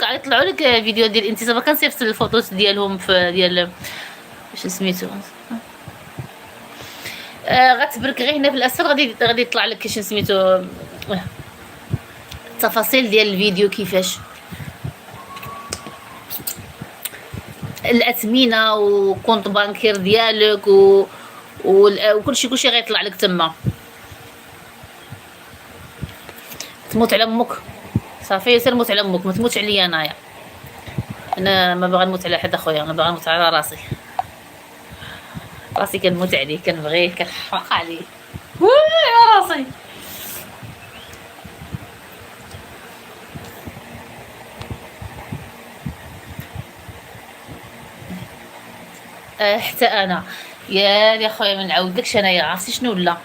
غيطلعوا لك فيديو ديال الانتصاب. كنصيفط الفوتوس ديالهم في ديال شنو سميتو غتبرك غير هنا في الاسفل، غادي يطلع لك شنو سميتو التفاصيل ديال الفيديو، كيفاش الاثمنه وكونط بانكير ديالك وكلشي غيطلع لك تما. تموت على امك صافي، سير موت على امك، ما تموتش عليا انايا. انا ما باغا نموت على حد اخويا، انا باغا نموت على راسي كنموت عليه، كنبغيه، كنحرق عليه يا راسي. حتى انا يا خويا ما نعاودلكش، انايا عرفتي شنو ولا